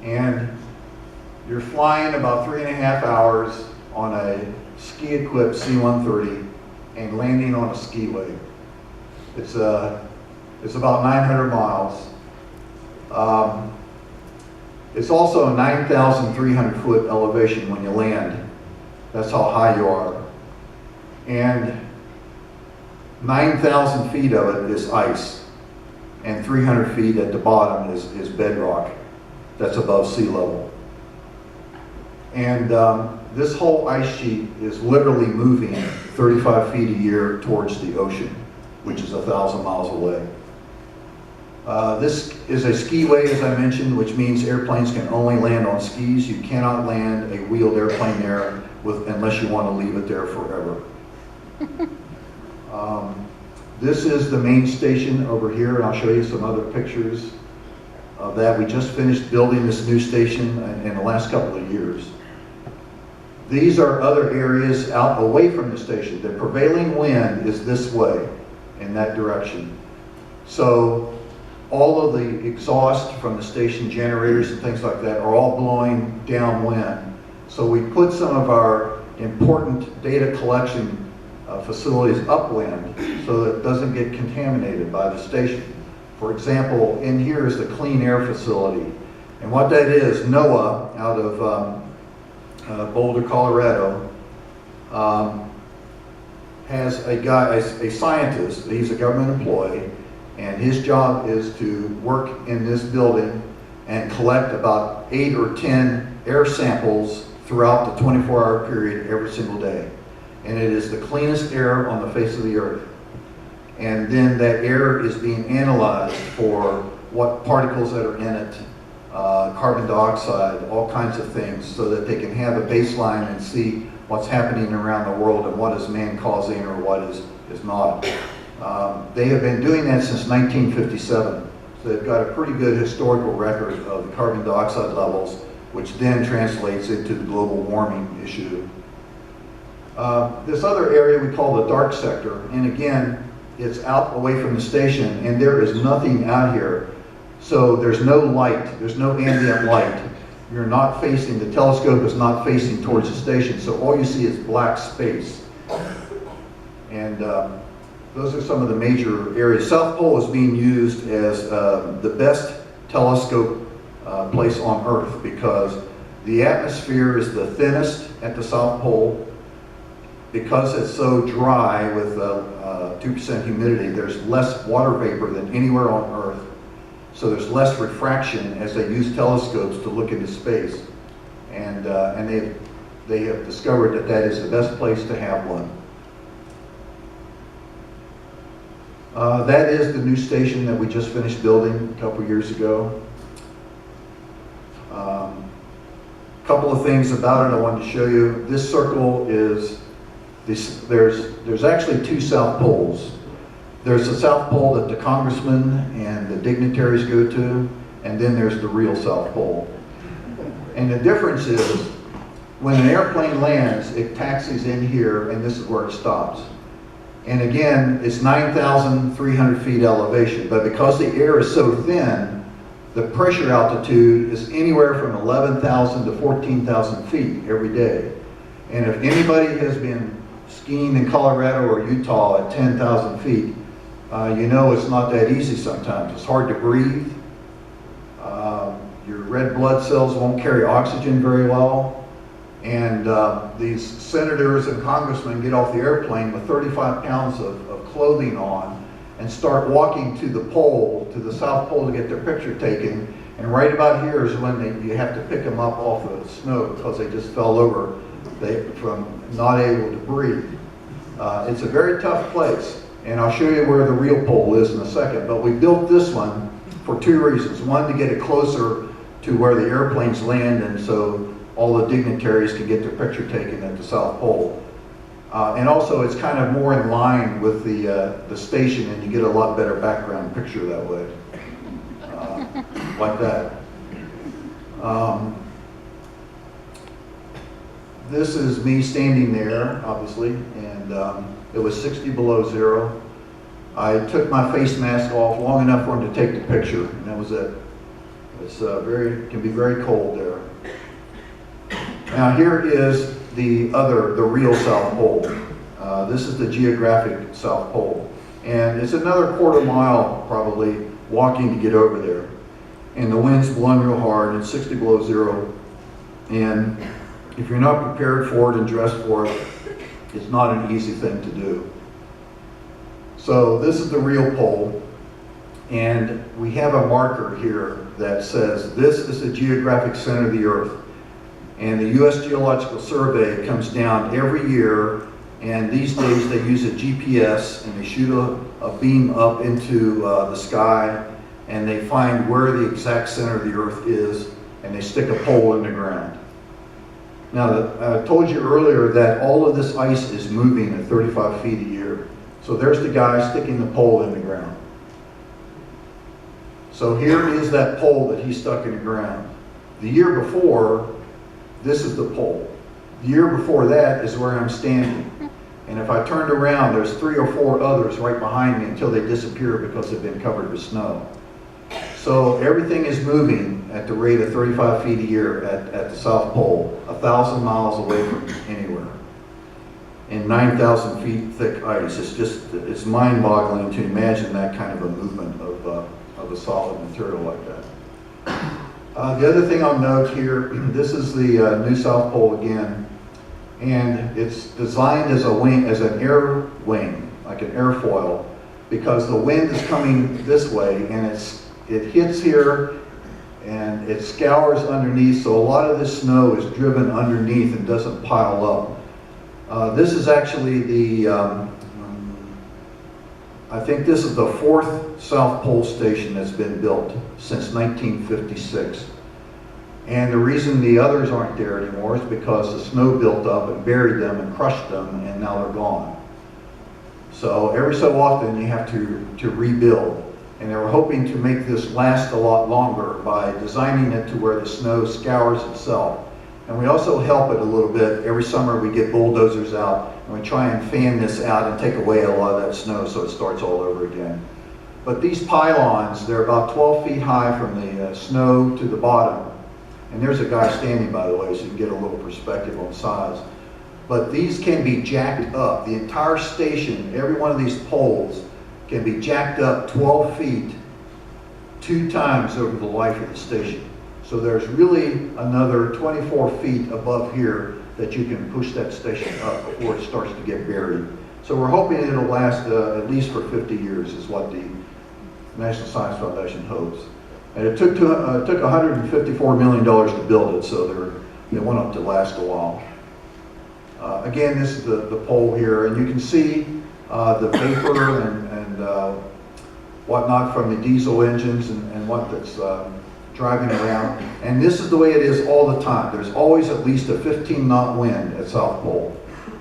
And you're flying about 3.5 hours on a ski-equipped C-130 and landing on a skiway. It's about 900 miles. It's also a 9,300 foot elevation when you land. That's how high you are. And 9,000 feet of it is ice, and 300 feet at the bottom is bedrock. That's above sea level. And this whole ice sheet is literally moving 35 feet a year towards the ocean, which is 1,000 miles away. This is a skiway, as I mentioned, which means airplanes can only land on skis. You cannot land a wheeled airplane there unless you want to leave it there forever. This is the main station over here, and I'll show you some other pictures of that. We just finished building this new station in the last couple of years. These are other areas out away from the station. The prevailing wind is this way, in that direction. So all of the exhaust from the station generators and things like that are all blowing downwind. So we put some of our important data collection facilities upwind so that it doesn't get contaminated by the station. For example, in here is the clean air facility. And what that is, NOAA out of Boulder, Colorado, has a scientist. He's a government employee, and his job is to work in this building and collect about 8 or 10 air samples throughout the 24-hour period every single day. And it is the cleanest air on the face of the earth. And then that air is being analyzed for what particles that are in it, carbon dioxide, all kinds of things, so that they can have a baseline and see what's happening around the world and what is man causing or what is not. They have been doing that since 1957. So they've got a pretty good historical record of the carbon dioxide levels, which then translates into the global warming issue. This other area we call the dark sector, and again, it's out away from the station, and there is nothing out here. So there's no light, there's no ambient light. You're not facing, the telescope is not facing towards the station, so all you see is black space. And those are some of the major areas. South Pole is being used as the best telescope place on Earth because the atmosphere is the thinnest at the South Pole. Because it's so dry with 2% humidity, there's less water vapor than anywhere on Earth. So there's less refraction as they use telescopes to look into space. And they have discovered that is the best place to have one. That is the new station that we just finished building a couple years ago. Couple of things about it I wanted to show you. This circle is there's actually 2 South Poles. There's the South Pole that the congressmen and the dignitaries go to, and then there's the real South Pole. And the difference is, when an airplane lands, it taxis in here, and this is where it stops. And again, it's 9,300 feet elevation, but because the air is so thin, the pressure altitude is anywhere from 11,000 to 14,000 feet every day. And if anybody has been skiing in Colorado or Utah at 10,000 feet, you know it's not that easy sometimes. It's hard to breathe. Your red blood cells won't carry oxygen very well. And these senators and congressmen get off the airplane with 35 pounds of clothing on and start walking to the pole, to the South Pole, to get their picture taken. And right about here is when you have to pick them up off the snow because they just fell over from not able to breathe. It's a very tough place, and I'll show you where the real pole is in a second, but we built this one for 2 reasons. One, to get it closer to where the airplanes land, and so all the dignitaries can get their picture taken at the South Pole. And also it's kind of more in line with the station, and you get a lot better background picture that way, like that. This is me standing there, obviously, and it was 60 below zero. I took my face mask off long enough for him to take the picture, and that was it. It's can be very cold there. Now here is the real South Pole. This is the geographic South Pole. And it's another quarter-mile, probably, walking to get over there. And the wind's blowing real hard, it's 60 below zero. And if you're not prepared for it and dressed for it, it's not an easy thing to do. So this is the real pole. And we have a marker here that says this is the geographic center of the Earth. And the U.S. Geological Survey comes down every year, and these days they use a GPS and they shoot a beam up into the sky, and they find where the exact center of the Earth is, and they stick a pole in the ground. Now, I told you earlier that all of this ice is moving at 35 feet a year. So there's the guy sticking the pole in the ground. So here is that pole that he stuck in the ground. The year before, this is the pole. The year before that is where I'm standing. And if I turned around, there's 3 or 4 others right behind me until they disappear because they've been covered with snow. So everything is moving at the rate of 35 feet a year at the South Pole, 1,000 miles away from anywhere. And 9,000 feet thick ice. It's mind-boggling to imagine that kind of a movement of a solid material like that. The other thing I'll note here, this is the new South Pole again, and it's designed as a wing, as an air wing, like an airfoil, because the wind is coming this way, and it hits here, and it scours underneath, so a lot of this snow is driven underneath and doesn't pile up. This is actually the, I think this is the 4th South Pole station that's been built since 1956. And the reason the others aren't there anymore is because the snow built up and buried them and crushed them, and now they're gone. So every so often you have to rebuild. And they were hoping to make this last a lot longer by designing it to where the snow scours itself. And we also help it a little bit. Every summer we get bulldozers out and we try and fan this out and take away a lot of that snow so it starts all over again. But these pylons, they're about 12 feet high from the snow to the bottom. And there's a guy standing, by the way, so you can get a little perspective on size. But these can be jacked up. The entire station, every one of these poles, can be jacked up 12 feet 2 times over the life of the station. So there's really another 24 feet above here that you can push that station up before it starts to get buried. So we're hoping it'll last at least for 50 years is what the National Science Foundation hopes. And it took $154 million to build it, so they want it to last a while. Again, this is the pole here, and you can see the vapor and whatnot from the diesel engines and what that's driving around. And this is the way it is all the time. There's always at least a 15-knot wind at South Pole.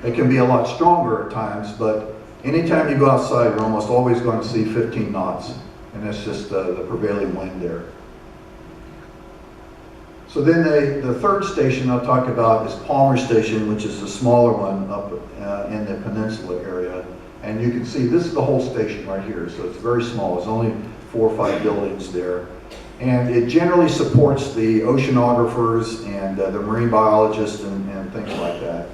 It can be a lot stronger at times, but anytime you go outside, you're almost always going to see 15 knots. And that's just the prevailing wind there. So then the third station I'll talk about is Palmer Station, which is the smaller one up in the peninsula area. And you can see this is the whole station right here, so it's very small. There's only 4 or 5 buildings there. And it generally supports the oceanographers and the marine biologists and things like that.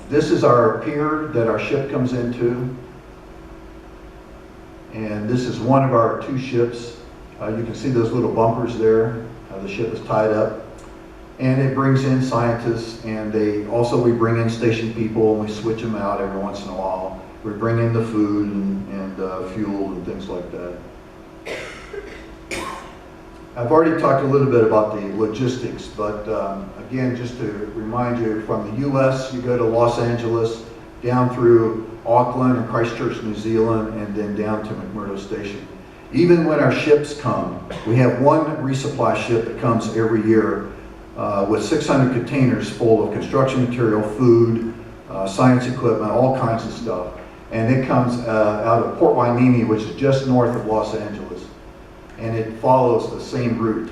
This is our pier that our ship comes into. And this is one of our 2 ships. You can see those little bumpers there. The ship is tied up. And it brings in scientists, and we bring in station people, and we switch them out every once in a while. We bring in the food and fuel and things like that. I've already talked a little bit about the logistics, but again, just to remind you, from the US, you go to Los Angeles, down through Auckland and Christchurch, New Zealand, and then down to McMurdo Station. Even when our ships come, we have one resupply ship that comes every year with 600 containers full of construction material, food, science equipment, all kinds of stuff. And it comes out of Port Hueneme, which is just north of Los Angeles. And it follows the same route.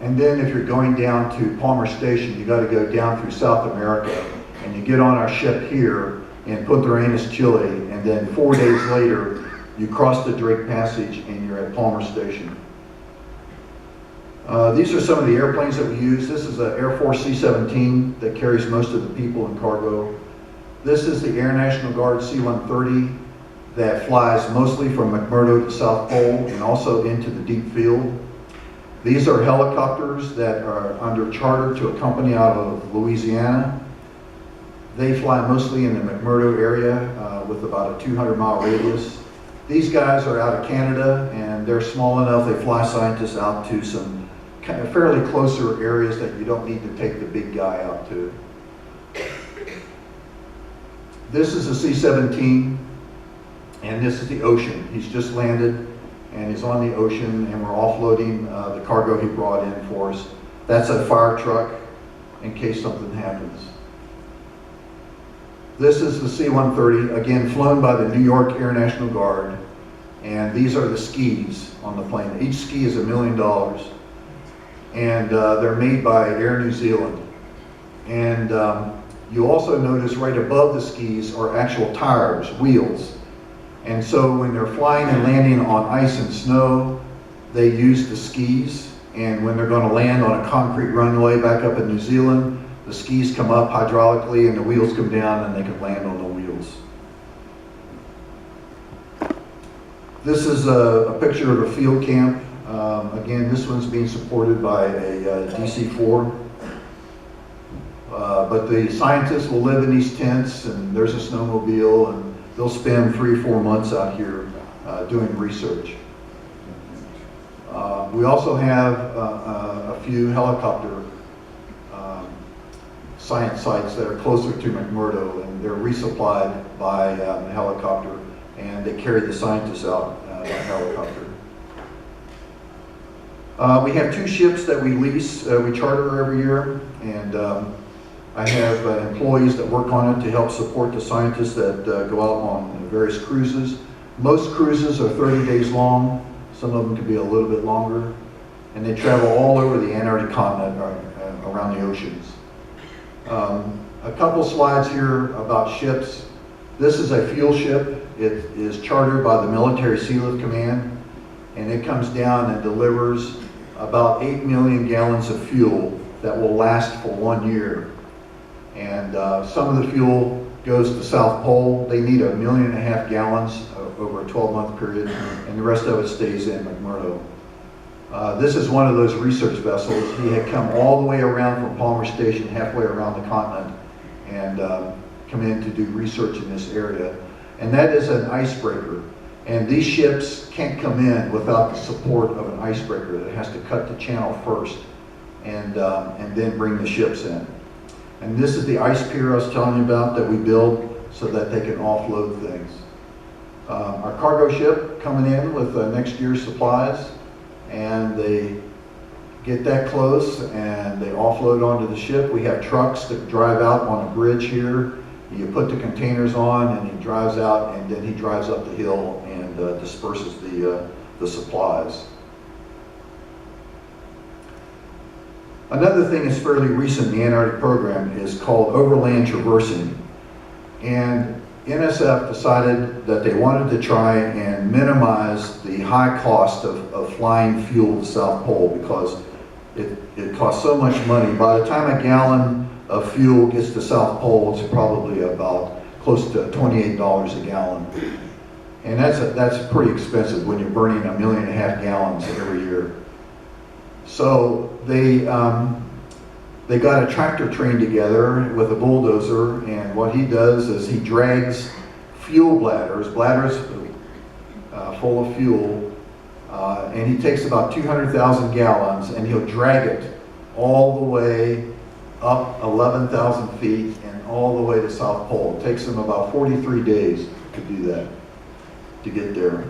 And then if you're going down to Palmer Station, you got to go down through South America. And you get on our ship here in Punta Arenas, Chile, and then 4 days later, you cross the Drake Passage and you're at Palmer Station. These are some of the airplanes that we use. This is an Air Force C-17 that carries most of the people and cargo. This is the Air National Guard C-130 that flies mostly from McMurdo to South Pole and also into the deep field. These are helicopters that are under charter to a company out of Louisiana. They fly mostly in the McMurdo area with about a 200-mile radius. These guys are out of Canada, and they're small enough, they fly scientists out to some kind of fairly closer areas that you don't need to take the big guy out to. This is a C-17, and this is the ocean. He's just landed, and he's on the ocean, and we're offloading the cargo he brought in for us. That's a fire truck in case something happens. This is the C-130, again flown by the New York Air National Guard, and these are the skis on the plane. Each ski is $1 million, and they're made by Air New Zealand. And you also notice right above the skis are actual tires, wheels. And so when they're flying and landing on ice and snow, they use the skis, and when they're going to land on a concrete runway back up in New Zealand, the skis come up hydraulically and the wheels come down and they can land on the wheels. This is a picture of a field camp. Again, this one's being supported by a DC-4. But the scientists will live in these tents, and there's a snowmobile, and they'll spend 3 or 4 months out here doing research. We also have a few helicopter science sites that are closer to McMurdo, and they're resupplied by a helicopter, and they carry the scientists out by helicopter. We have 2 ships that we lease, we charter every year, and I have employees that work on it to help support the scientists that go out on various cruises. Most cruises are 30 days long, some of them can be a little bit longer, and they travel all over the Antarctic continent around the oceans. A couple slides here about ships. This is a fuel ship. It is chartered by the Military Sealift Command, and it comes down and delivers about 8 million gallons of fuel that will last for 1 year. And some of the fuel goes to South Pole. They need 1.5 million gallons over a 12-month period, and the rest of it stays in McMurdo. This is one of those research vessels. He had come all the way around from Palmer Station, halfway around the continent, and come in to do research in this area. And that is an icebreaker. And these ships can't come in without the support of an icebreaker that has to cut the channel first and then bring the ships in. And this is the ice pier I was telling you about that we build so that they can offload things. Our cargo ship coming in with next year's supplies, and they get that close and they offload onto the ship. We have trucks that drive out on a bridge here. You put the containers on and he drives out, and then he drives up the hill and disperses the supplies. Another thing that's fairly recent in the Antarctic program is called Overland Traversing. And NSF decided that they wanted to try and minimize the high cost of flying fuel to South Pole, because it costs so much money. By the time a gallon of fuel gets to South Pole, it's probably about close to $28 a gallon. And that's pretty expensive when you're burning 1.5 million gallons every year. So they got a tractor train together with a bulldozer, and what he does is he drags fuel bladders full of fuel, and he takes about 200,000 gallons, and he'll drag it all the way up 11,000 feet and all the way to South Pole. It takes him about 43 days to do that, to get there.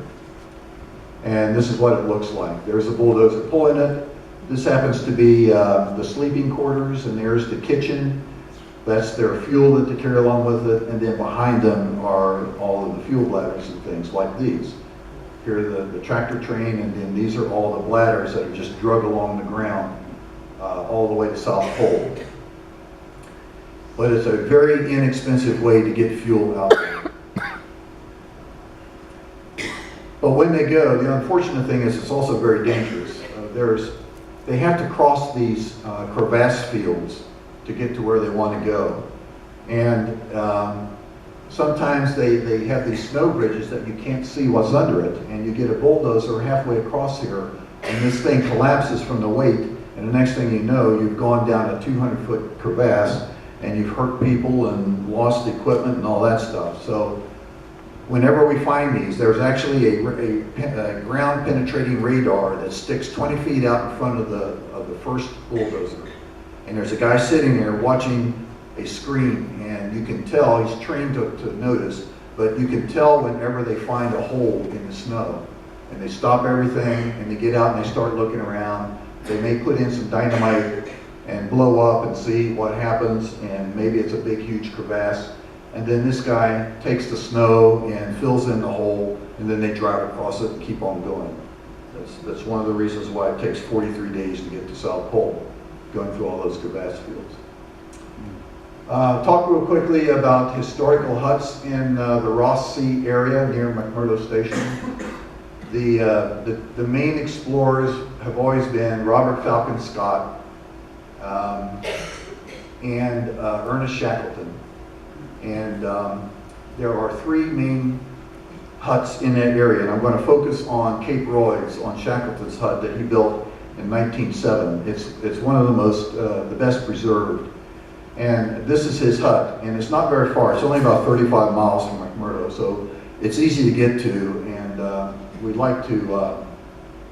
And this is what it looks like. There's a bulldozer pulling it. This happens to be the sleeping quarters, and there's the kitchen. That's their fuel that they carry along with it, and then behind them are all of the fuel bladders and things like these. Here are the tractor train, and then these are all the bladders that are just drug along the ground all the way to South Pole. But it's a very inexpensive way to get fuel out there. But when they go, the unfortunate thing is it's also very dangerous. There's they have to cross these crevasse fields to get to where they want to go. And sometimes they have these snow bridges that you can't see what's under it, and you get a bulldozer halfway across here, and this thing collapses from the weight, and the next thing you know, you've gone down a 200-foot crevasse, and you've hurt people and lost equipment and all that stuff. So whenever we find these, there's actually a ground penetrating radar that sticks 20 feet out in front of the first bulldozer. And there's a guy sitting there watching a screen, and you can tell, he's trained to notice, but you can tell whenever they find a hole in the snow. And they stop everything, and they get out and they start looking around. They may put in some dynamite and blow up and see what happens, and maybe it's a big, huge crevasse. And then this guy takes the snow and fills in the hole, and then they drive across it and keep on going. That's one of the reasons why it takes 43 days to get to South Pole, going through all those crevasse fields. Talk real quickly about historical huts in the Ross Sea area near McMurdo Station. The main explorers have always been Robert Falcon Scott and Ernest Shackleton. And there are three main huts in that area, and I'm going to focus on Cape Royds, on Shackleton's hut that he built in 1907. It's one of the most, the best preserved. And this is his hut, and it's not very far. It's only about 35 miles from McMurdo, so it's easy to get to. And we'd like to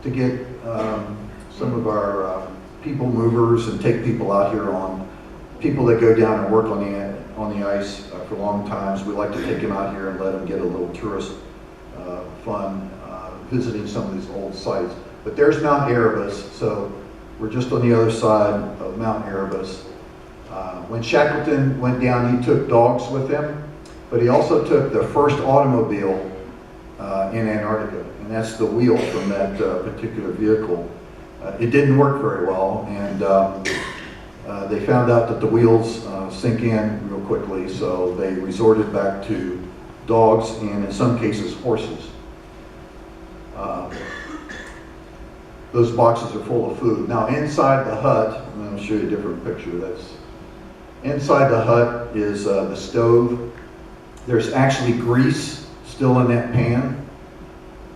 get some of our people movers and take people out here on people that go down and work on the ice for long times. We like to take them out here and let them get a little tourist fun visiting some of these old sites. But there's Mount Erebus, so we're just on the other side of Mount Erebus. When Shackleton went down, he took dogs with him, but he also took the first automobile in Antarctica, and that's the wheel from that particular vehicle. It didn't work very well, and they found out that the wheels sink in real quickly, so they resorted back to dogs and in some cases horses. Those boxes are full of food. Now inside the hut, I'm going to show you a different picture. Inside the hut is the stove. There's actually grease still in that pan.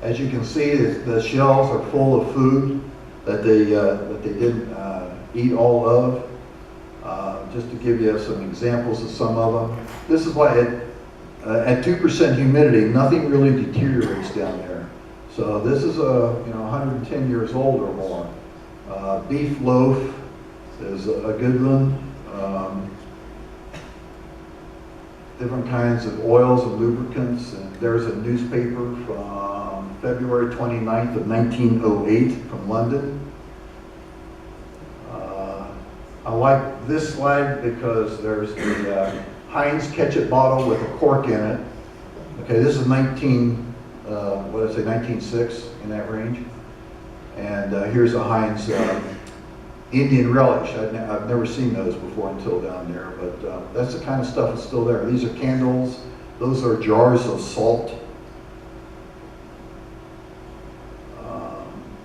As you can see, the shelves are full of food that they didn't eat all of. Just to give you some examples of some of them. This is why at 2% humidity, nothing really deteriorates down there. So this is 110 years old or more. Beef loaf is a good one. Different kinds of oils and lubricants. And there's a newspaper from February 29th of 1908 from London. I like this slide because there's the Heinz ketchup bottle with a cork in it. Okay, this is 1906, in that range. And here's a Heinz Indian relish. I've never seen those before until down there, but that's the kind of stuff that's still there. These are candles. Those are jars of salt.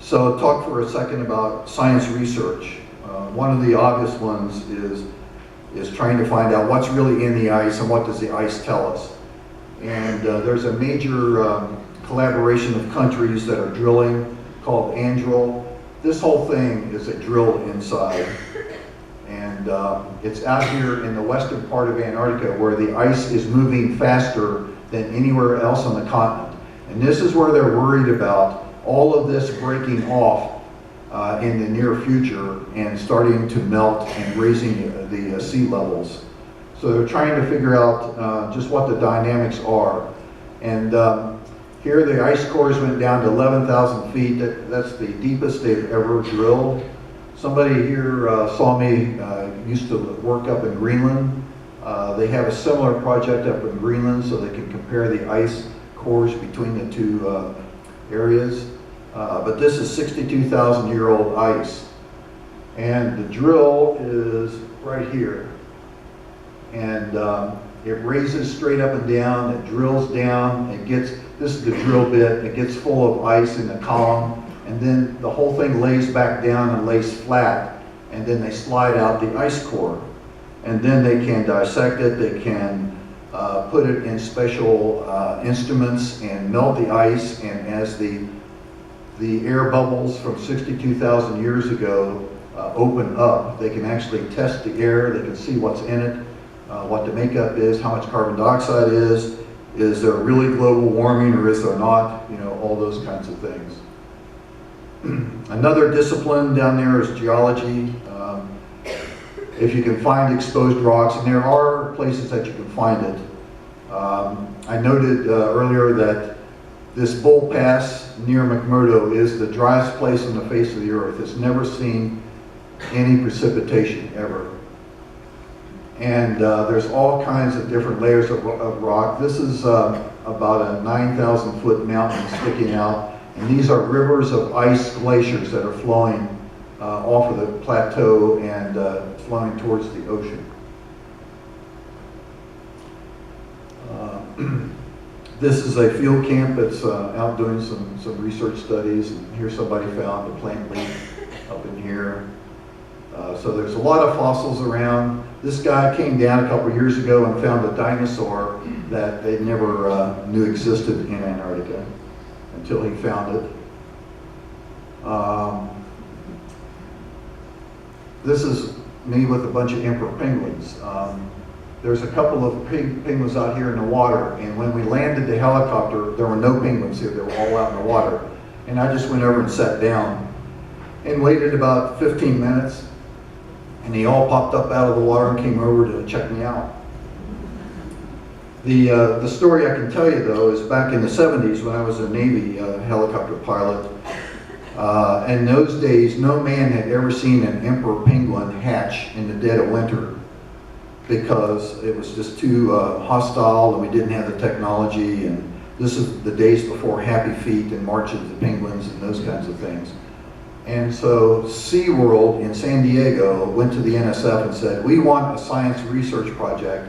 So talk for a second about science research. One of the obvious ones is trying to find out what's really in the ice and what does the ice tell us. And there's a major collaboration of countries that are drilling called Andril. This whole thing is a drill inside. And it's out here in the western part of Antarctica where the ice is moving faster than anywhere else on the continent. And this is where they're worried about all of this breaking off in the near future and starting to melt and raising the sea levels. So they're trying to figure out just what the dynamics are. And here the ice cores went down to 11,000 feet. That's the deepest they've ever drilled. Somebody here saw me, used to work up in Greenland. They have a similar project up in Greenland so they can compare the ice cores between the two areas. But this is 62,000-year-old ice. And the drill is right here. And it raises straight up and down, it drills down, this is the drill bit, it gets full of ice in the column. and then the whole thing lays back down and lays flat, and then they slide out the ice core. And then they can dissect it, they can put it in special instruments and melt the ice, and as the air bubbles from 62,000 years ago open up, they can actually test the air, they can see what's in it, what the makeup is, how much carbon dioxide is there really global warming or is there not, you know, all those kinds of things. Another discipline down there is geology. If you can find exposed rocks, and there are places that you can find it. I noted earlier that this Bull Pass near McMurdo is the driest place on the face of the earth. It's never seen any precipitation ever. And there's all kinds of different layers of rock. This is about a 9,000 foot mountain sticking out, and these are rivers of ice glaciers that are flowing off of the plateau and flowing towards the ocean. This is a field camp that's out doing some research studies, and here somebody found a plant leaf up in here. So there's a lot of fossils around. This guy came down a couple of years ago and found a dinosaur that they never knew existed in Antarctica until he found it. This is me with a bunch of emperor penguins. There's a couple of penguins out here in the water, and when we landed the helicopter, there were no penguins here. They were all out in the water. And I just went over and sat down and waited about 15 minutes, and they all popped up out of the water and came over to check me out. The story I can tell you, though, is back in the 70s when I was a Navy helicopter pilot. In those days, no man had ever seen an emperor penguin hatch in the dead of winter because it was just too hostile, and we didn't have the technology, and this is the days before Happy Feet and March of the Penguins and those kinds of things. And so SeaWorld in San Diego went to the NSF and said, we want a science research project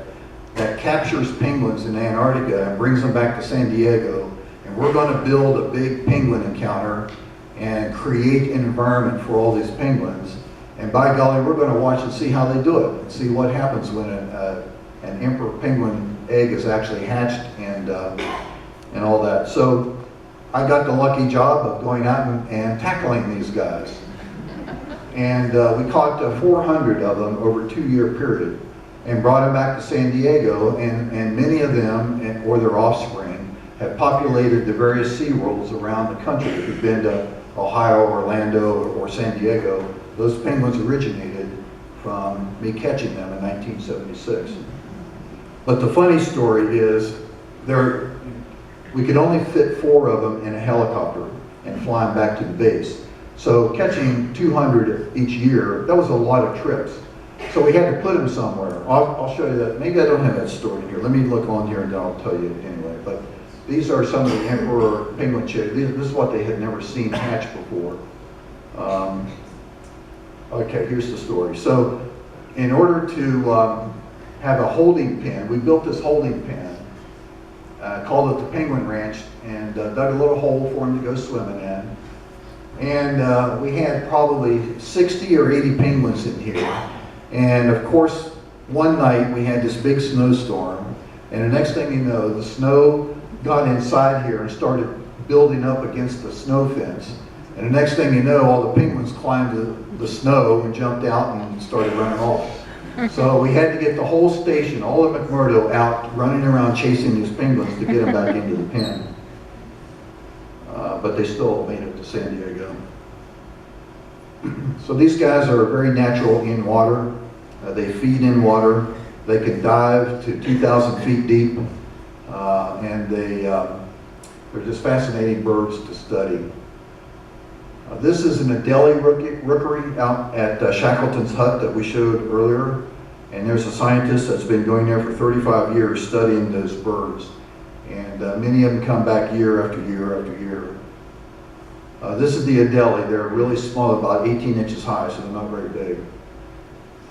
that captures penguins in Antarctica and brings them back to San Diego, and we're going to build a big penguin encounter and create an environment for all these penguins. And by golly, we're going to watch and see how they do it, and see what happens when an emperor penguin egg is actually hatched and all that. So I got the lucky job of going out and tackling these guys. And we caught 400 of them over a 2-year period and brought them back to San Diego, and many of them, or their offspring, have populated the various SeaWorlds around the country. If you've been to Ohio, Orlando, or San Diego, those penguins originated from me catching them in 1976. But the funny story is, we could only fit 4 of them in a helicopter and fly them back to the base. So catching 200 each year, that was a lot of trips. So we had to put them somewhere. I'll show you that. Maybe I don't have that story here. Let me look on here and then I'll tell you anyway. But these are some of the emperor penguin chicks. This is what they had never seen hatch before. Okay, here's the story. So in order to have a holding pen, we built this holding pen, called it the Penguin Ranch, and dug a little hole for them to go swimming in. And we had probably 60 or 80 penguins in here. And of course, one night we had this big snowstorm, and the next thing you know, the snow got inside here and started building up against the snow fence. And the next thing you know, all the penguins climbed the snow and jumped out and started running off. So we had to get the whole station, all of McMurdo, out running around chasing these penguins to get them back into the pen. But they still made it to San Diego. So these guys are very natural in water. They feed in water. They can dive to 2,000 feet deep. And they're just fascinating birds to study. This is an Adelie rookery out at Shackleton's hut that we showed earlier. And there's a scientist that's been going there for 35 years studying those birds. And many of them come back year after year after year. This is the Adelie. They're really small, about 18 inches high, so they're not very big.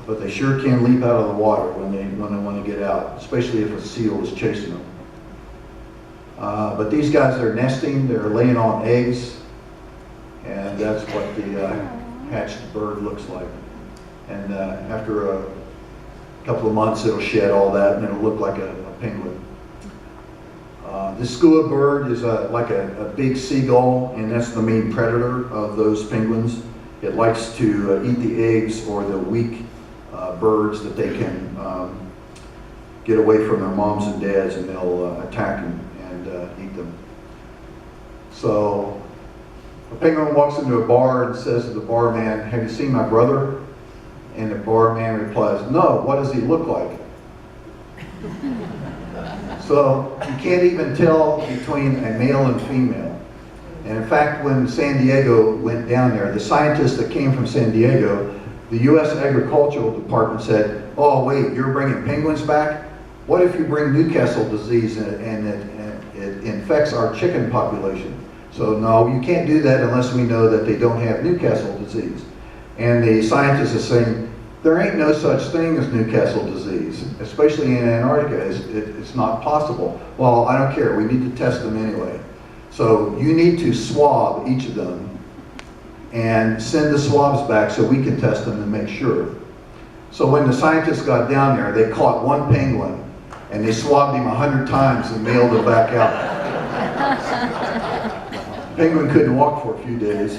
But they sure can leap out of the water when they want to get out, especially if a seal is chasing them. But these guys are nesting, they're laying on eggs. And that's what the hatched bird looks like. And after a couple of months, it'll shed all that and it'll look like a penguin. The skua bird is like a big seagull, and that's the main predator of those penguins. It likes to eat the eggs or the weak birds that they can get away from their moms and dads, and they'll attack and eat them. So a penguin walks into a bar and says to the barman, "Have you seen my brother?" And the barman replies, "No, what does he look like?" So you can't even tell between a male and female. And in fact, when San Diego went down there, the scientists that came from San Diego, the U.S. Agricultural Department said, "Oh wait, you're bringing penguins back? What if you bring Newcastle disease and it infects our chicken population?" So no, you can't do that unless we know that they don't have Newcastle disease. And the scientists are saying, there ain't no such thing as Newcastle disease, especially in Antarctica. It's not possible. Well, I don't care. We need to test them anyway. So you need to swab each of them and send the swabs back so we can test them and make sure. So when the scientists got down there, they caught one penguin and they swabbed him 100 times and mailed it back out. Penguin couldn't walk for a few days.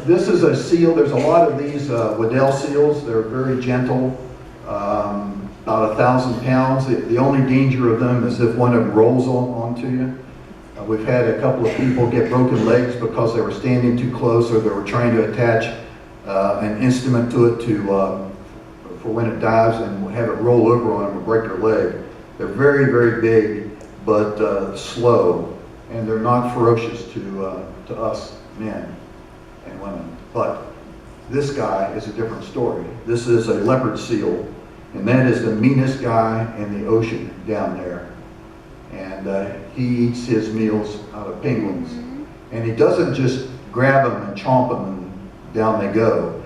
This is a seal. There's a lot of these Waddell seals. They're very gentle, about 1,000 pounds. The only danger of them is if one of them rolls onto you. We've had a couple of people get broken legs because they were standing too close, or they were trying to attach an instrument to it for when it dives and have it roll over on them and break their leg. They're very, very big, but slow, and they're not ferocious to us men and women. But this guy is a different story. This is a leopard seal, and that is the meanest guy in the ocean down there. And he eats his meals out of penguins. And he doesn't just grab them and chomp them and down they go.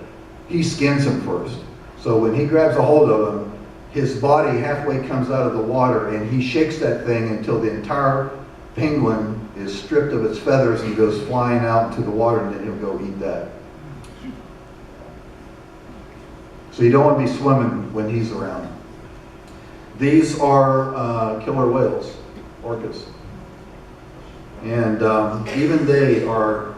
He skins them first. So when he grabs a hold of them, his body halfway comes out of the water, and he shakes that thing until the entire penguin is stripped of its feathers and goes flying out into the water, and then he'll go eat that. So you don't want to be swimming when he's around. These are killer whales, orcas. And even they are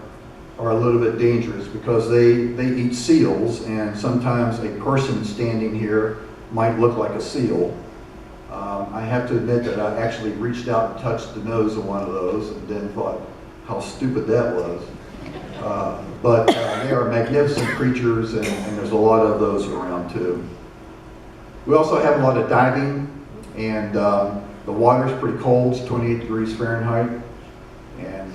a little bit dangerous because they eat seals, and sometimes a person standing here might look like a seal. I have to admit that I actually reached out and touched the nose of one of those and then thought how stupid that was. But they are magnificent creatures, and there's a lot of those around too. We also have a lot of diving, and the water's pretty cold. It's 28 degrees Fahrenheit. And